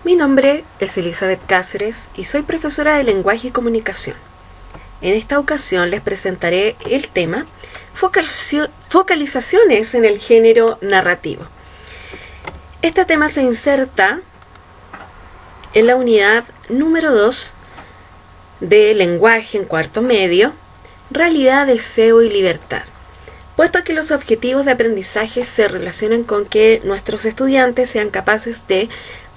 Mi nombre es Elizabeth Cáceres y soy profesora de Lenguaje y Comunicación. En esta ocasión les presentaré el tema focalizaciones en el género narrativo. Este tema se inserta en la unidad número 2 de Lenguaje en cuarto medio, Realidad, Deseo y Libertad, puesto que los objetivos de aprendizaje se relacionan con que nuestros estudiantes sean capaces de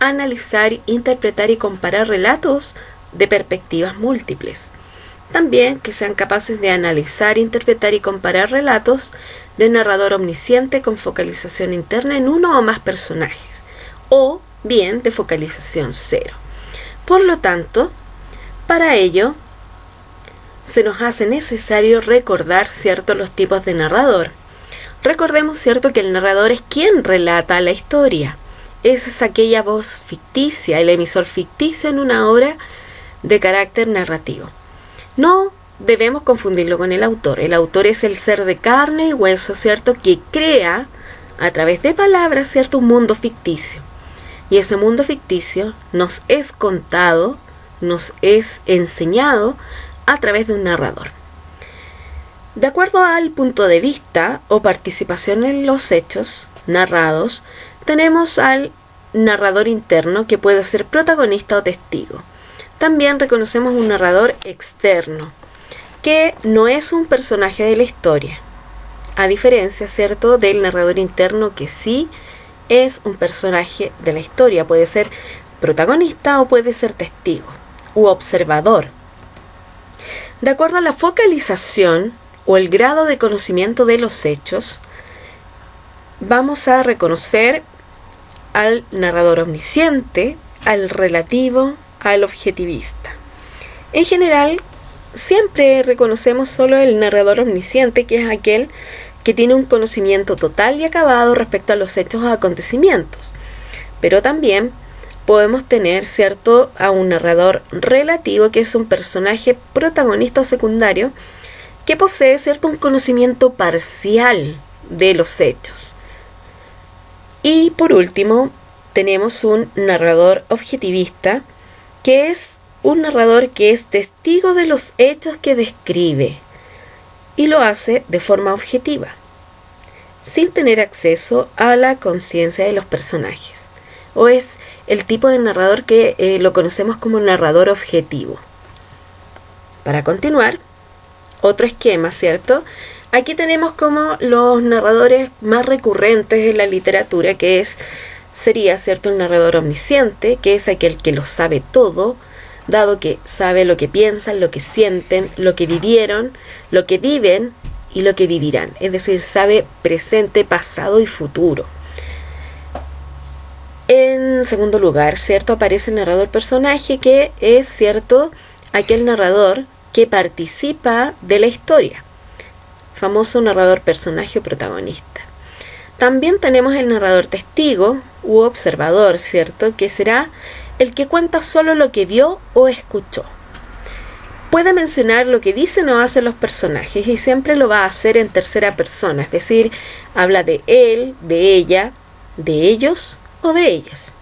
analizar, interpretar y comparar relatos de perspectivas múltiples. También que sean capaces de analizar, interpretar y comparar relatos de narrador omnisciente con focalización interna en uno o más personajes, o bien de focalización cero. Por lo tanto, para ello, se nos hace necesario recordar, los tipos de narrador. Recordemos, que el narrador es quien relata la historia. Esa es aquella voz ficticia, el emisor ficticio en una obra de carácter narrativo. No debemos confundirlo con el autor. El autor es el ser de carne y hueso, que crea a través de palabras, un mundo ficticio. Y ese mundo ficticio nos es contado, nos es enseñado a través de un narrador. De acuerdo al punto de vista o participación en los hechos narrados, tenemos al narrador interno, que puede ser protagonista o testigo. También reconocemos un narrador externo, que no es un personaje de la historia, a diferencia, del narrador interno, que sí es un personaje de la historia. Puede ser protagonista o puede ser testigo u observador. De acuerdo a la focalización o el grado de conocimiento de los hechos, vamos a reconocer al narrador omnisciente, al relativo, al objetivista. En general, siempre reconocemos solo el narrador omnisciente, que es aquel que tiene un conocimiento total y acabado respecto a los hechos o acontecimientos. Pero también podemos tener, a un narrador relativo, que es un personaje protagonista o secundario, que posee, un conocimiento parcial de los hechos. Y por último, tenemos un narrador objetivista, que es un narrador que es testigo de los hechos que describe y lo hace de forma objetiva, sin tener acceso a la conciencia de los personajes. O es el tipo de narrador que lo conocemos como narrador objetivo. Para continuar, otro esquema, Aquí tenemos como los narradores más recurrentes en la literatura, que sería, el narrador omnisciente, que es aquel que lo sabe todo, dado que sabe lo que piensan, lo que sienten, lo que vivieron, lo que viven y lo que vivirán. Es decir, sabe presente, pasado y futuro. En segundo lugar, aparece el narrador personaje, que es, aquel narrador que participa de la historia. Famoso narrador personaje o protagonista. También tenemos el narrador testigo u observador, que será el que cuenta solo lo que vio o escuchó. Puede mencionar lo que dicen o hacen los personajes y siempre lo va a hacer en tercera persona, es decir, habla de él, de ella, de ellos o de ellas.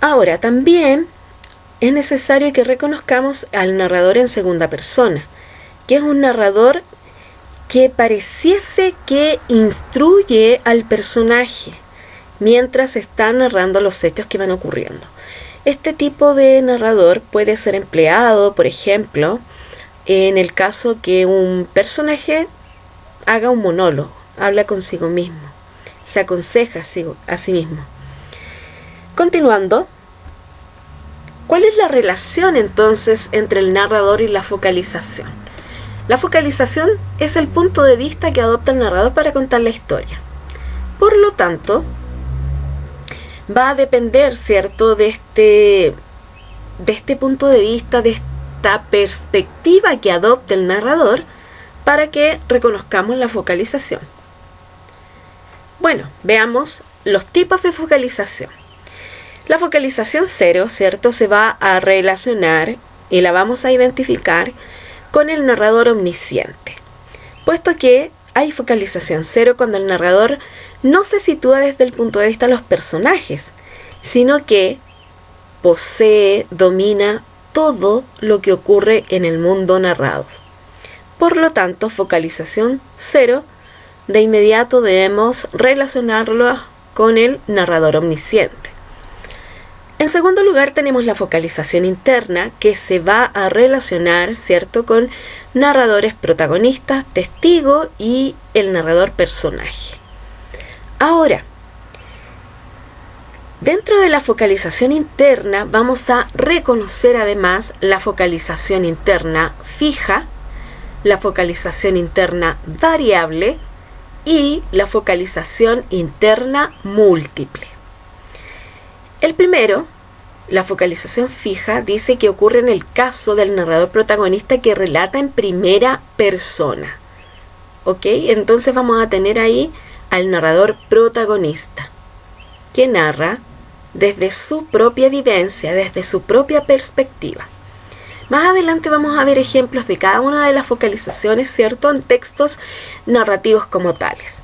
Ahora, también es necesario que reconozcamos al narrador en segunda persona, que es un narrador que pareciese que instruye al personaje mientras está narrando los hechos que van ocurriendo. Este tipo de narrador puede ser empleado, por ejemplo, en el caso que un personaje haga un monólogo, habla consigo mismo, se aconseja a sí mismo. Continuando, ¿cuál es la relación entonces entre el narrador y la focalización? La focalización es el punto de vista que adopta el narrador para contar la historia. Por lo tanto, va a depender, de este punto de vista, de esta perspectiva que adopta el narrador para que reconozcamos la focalización. Bueno, veamos los tipos de focalización. La focalización cero, se va a relacionar y la vamos a identificar con el narrador omnisciente, puesto que hay focalización cero cuando el narrador no se sitúa desde el punto de vista de los personajes, sino que posee, domina todo lo que ocurre en el mundo narrado. Por lo tanto, focalización 0, de inmediato debemos relacionarlo con el narrador omnisciente. En segundo lugar, tenemos la focalización interna, que se va a relacionar, ¿cierto?, con narradores protagonistas, testigo y el narrador personaje. Ahora, dentro de la focalización interna vamos a reconocer además la focalización interna fija, la focalización interna variable y la focalización interna múltiple. El primero, la focalización fija, dice que ocurre en el caso del narrador protagonista que relata en primera persona. ¿Ok? Entonces vamos a tener ahí al narrador protagonista, que narra desde su propia vivencia, desde su propia perspectiva. Más adelante vamos a ver ejemplos de cada una de las focalizaciones, ¿cierto?, en textos narrativos como tales.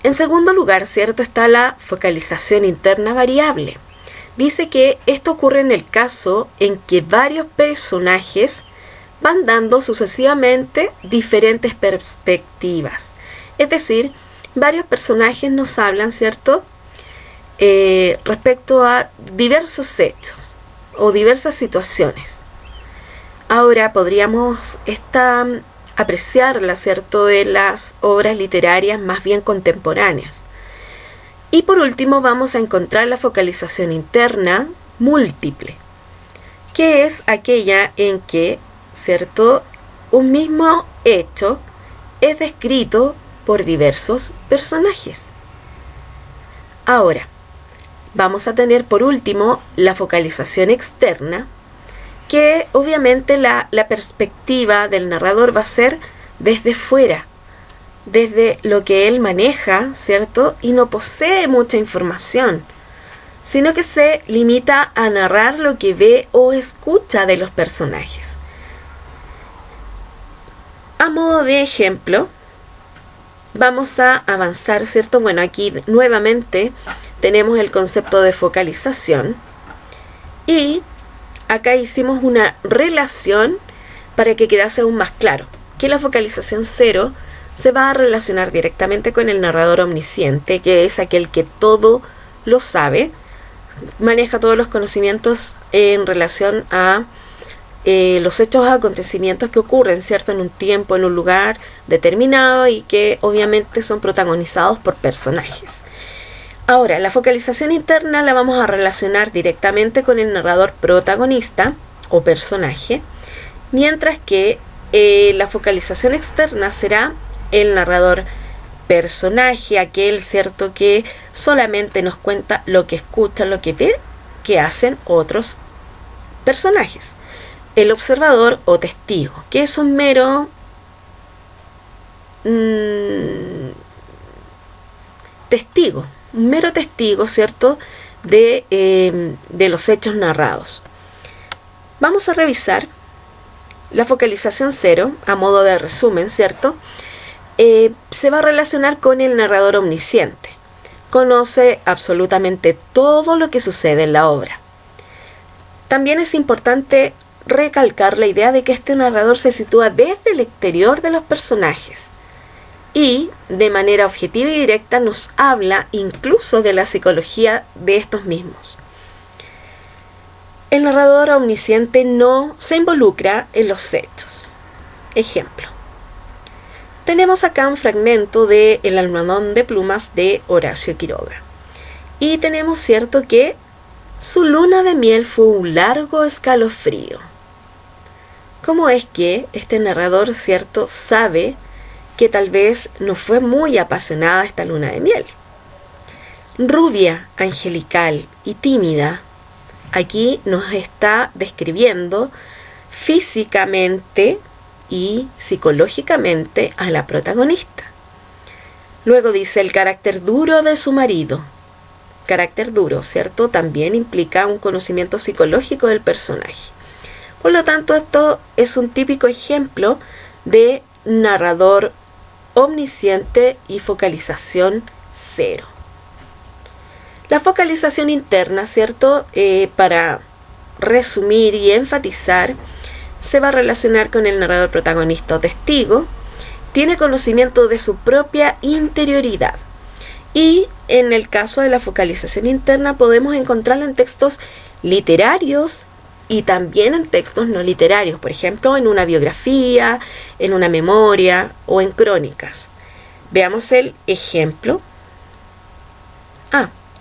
En segundo lugar, ¿cierto?, está la focalización interna variable. Dice que esto ocurre en el caso en que varios personajes van dando sucesivamente diferentes perspectivas. Es decir, varios personajes nos hablan, ¿cierto?, respecto a diversos hechos o diversas situaciones. Ahora podríamos apreciarla, ¿cierto?, en las obras literarias más bien contemporáneas. Y por último vamos a encontrar la focalización interna múltiple, que es aquella en que, ¿cierto?, un mismo hecho es descrito por diversos personajes. Ahora, vamos a tener por último la focalización externa, que obviamente la perspectiva del narrador va a ser desde fuera, desde lo que él maneja, ¿cierto? Y no posee mucha información, sino que se limita a narrar lo que ve o escucha de los personajes. A modo de ejemplo, vamos a avanzar, ¿cierto? Bueno, aquí nuevamente tenemos el concepto de focalización y acá hicimos una relación para que quedase aún más claro, que la focalización 0 se va a relacionar directamente con el narrador omnisciente, que es aquel que todo lo sabe, maneja todos los conocimientos en relación a los hechos o acontecimientos que ocurren, ¿cierto?, en un tiempo, en un lugar determinado y que obviamente son protagonizados por personajes. Ahora, la focalización interna la vamos a relacionar directamente con el narrador protagonista o personaje, mientras que la focalización externa será el narrador personaje, aquel, ¿cierto?, que solamente nos cuenta lo que escucha, lo que ve, que hacen otros personajes. El observador o testigo, que es un mero testigo, ¿cierto?, de los hechos narrados. Vamos a revisar la focalización 0, a modo de resumen, ¿cierto? Se va a relacionar con el narrador omnisciente. Conoce absolutamente todo lo que sucede en la obra. También es importante recalcar la idea de que este narrador se sitúa desde el exterior de los personajes y de manera objetiva y directa nos habla incluso de la psicología de estos mismos. El narrador omnisciente no se involucra en los hechos. Ejemplo. Tenemos acá un fragmento de El almohadón de plumas de Horacio Quiroga. Y tenemos, ¿cierto?, que su luna de miel fue un largo escalofrío. ¿Cómo es que este narrador, ¿cierto?, sabe que tal vez no fue muy apasionada esta luna de miel? Rubia, angelical y tímida, aquí nos está describiendo físicamente y psicológicamente a la protagonista. Luego dice el carácter duro de su marido. Carácter duro, ¿cierto?, también implica un conocimiento psicológico del personaje. Por lo tanto, esto es un típico ejemplo de narrador omnisciente y focalización 0. La focalización interna, ¿cierto? Para resumir y enfatizar, se va a relacionar con el narrador protagonista o testigo, tiene conocimiento de su propia interioridad. Y en el caso de la focalización interna podemos encontrarlo en textos literarios y también en textos no literarios, por ejemplo, en una biografía, en una memoria o en crónicas. Veamos el ejemplo.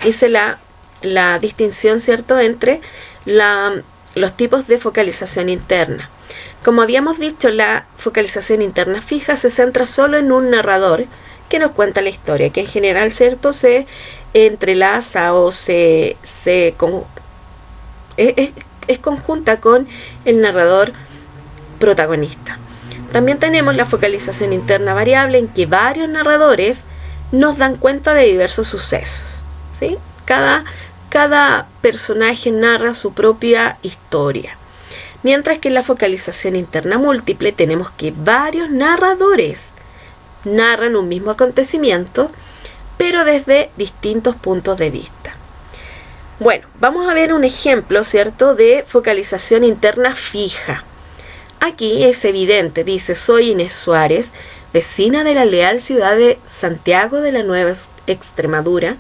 Hice la distinción, ¿cierto?, entre los tipos de focalización interna. Como habíamos dicho, la focalización interna fija se centra solo en un narrador que nos cuenta la historia, que en general, ¿cierto?, se entrelaza o es conjunta con el narrador protagonista. También tenemos la focalización interna variable, en que varios narradores nos dan cuenta de diversos sucesos, ¿sí? Cada personaje narra su propia historia. Mientras que en la focalización interna múltiple tenemos que varios narradores narran un mismo acontecimiento, pero desde distintos puntos de vista. Bueno, vamos a ver un ejemplo, ¿cierto?, de focalización interna fija. Aquí es evidente, dice: soy Inés Suárez, vecina de la leal ciudad de Santiago de la Nueva Extremadura,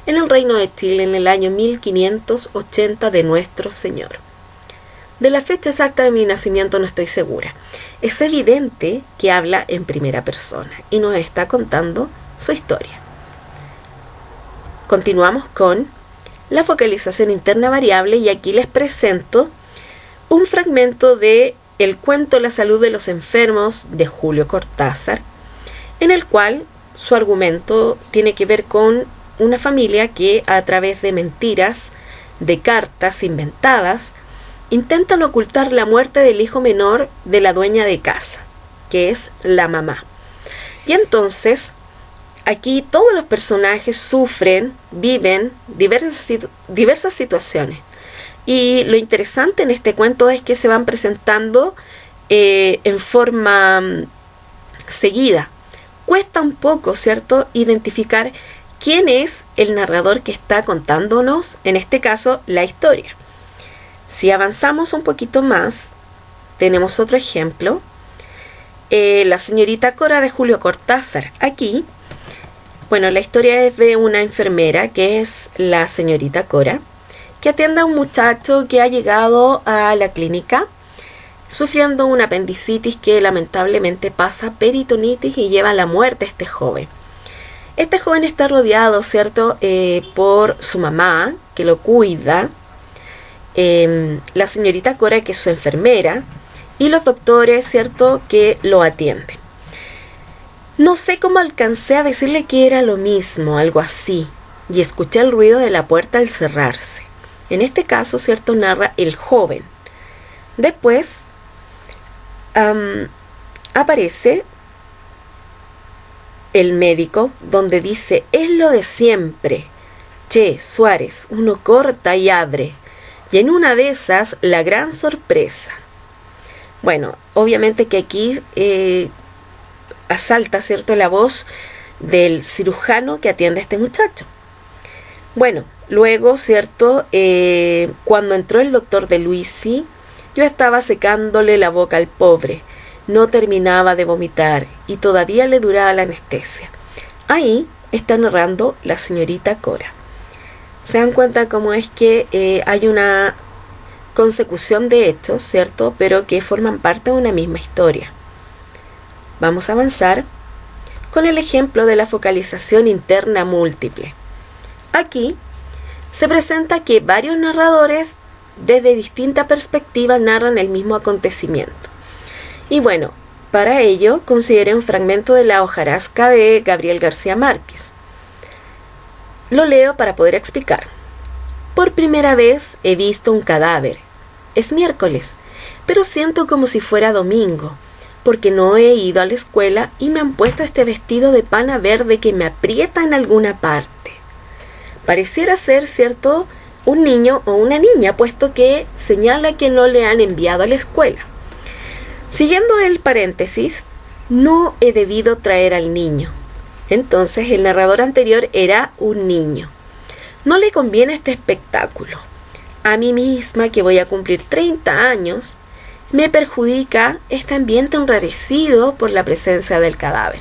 en el Reino de Chile, en el año 1580 de nuestro Señor. De la fecha exacta de mi nacimiento no estoy segura. Es evidente que habla en primera persona y nos está contando su historia. Continuamos con la focalización interna variable y aquí les presento un fragmento de el cuento La salud de los enfermos de Julio Cortázar, en el cual su argumento tiene que ver con una familia que, a través de mentiras, de cartas inventadas, intentan ocultar la muerte del hijo menor de la dueña de casa, que es la mamá. Y entonces, aquí todos los personajes sufren, viven diversas situaciones. Y lo interesante en este cuento es que se van presentando en forma seguida. Cuesta un poco, ¿cierto?, identificar quién es el narrador que está contándonos, en este caso, la historia. Si avanzamos un poquito más, tenemos otro ejemplo. La señorita Cora de Julio Cortázar. Aquí, bueno, la historia es de una enfermera, que es la señorita Cora, que atiende a un muchacho que ha llegado a la clínica sufriendo una apendicitis que lamentablemente pasa peritonitis y lleva a la muerte a este joven. Este joven está rodeado, ¿cierto?, por su mamá, que lo cuida, la señorita Cora, que es su enfermera, y los doctores, ¿cierto?, que lo atienden. No sé cómo alcancé a decirle que era lo mismo, algo así, y escuché el ruido de la puerta al cerrarse. En este caso, ¿cierto?, narra el joven. Después aparece el médico, donde dice: es lo de siempre. Che, Suárez, uno corta y abre. Y en una de esas, la gran sorpresa. Bueno, obviamente que aquí asalta, ¿cierto?, la voz del cirujano que atiende a este muchacho. Bueno, luego, ¿cierto?, cuando entró el doctor de Luisi, yo estaba secándole la boca al pobre. No terminaba de vomitar y todavía le duraba la anestesia. Ahí está narrando la señorita Cora. Se dan cuenta cómo es que hay una consecución de hechos, ¿cierto?, pero que forman parte de una misma historia. Vamos a avanzar con el ejemplo de la focalización interna múltiple. Aquí se presenta que varios narradores desde distinta perspectiva narran el mismo acontecimiento. Y bueno, para ello consideré un fragmento de La hojarasca de Gabriel García Márquez. Lo leo para poder explicar. Por primera vez he visto un cadáver. Es miércoles, pero siento como si fuera domingo, porque no he ido a la escuela y me han puesto este vestido de pana verde que me aprieta en alguna parte. Pareciera ser, ¿cierto?, un niño o una niña, puesto que señala que no le han enviado a la escuela. Siguiendo el paréntesis, no he debido traer al niño. Entonces el narrador anterior era un niño. No le conviene este espectáculo. A mí misma, que voy a cumplir 30 años, me perjudica este ambiente enrarecido por la presencia del cadáver.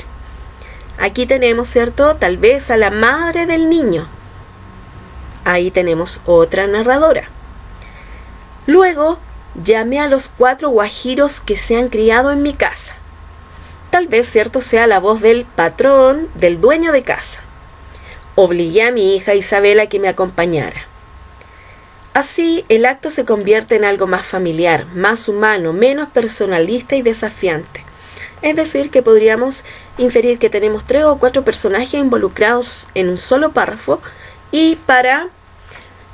Aquí tenemos, ¿cierto?, tal vez a la madre del niño. Ahí tenemos otra narradora. Luego, llamé a los 4 guajiros que se han criado en mi casa. Tal vez, ¿cierto?, sea la voz del patrón, del dueño de casa. Obligué a mi hija Isabela a que me acompañara. Así, el acto se convierte en algo más familiar, más humano, menos personalista y desafiante. Es decir, que podríamos inferir que tenemos 3 o 4 personajes involucrados en un solo párrafo y para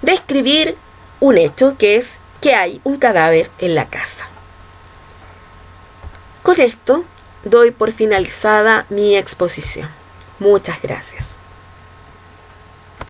describir un hecho, que es que hay un cadáver en la casa. Con esto doy por finalizada mi exposición. Muchas gracias.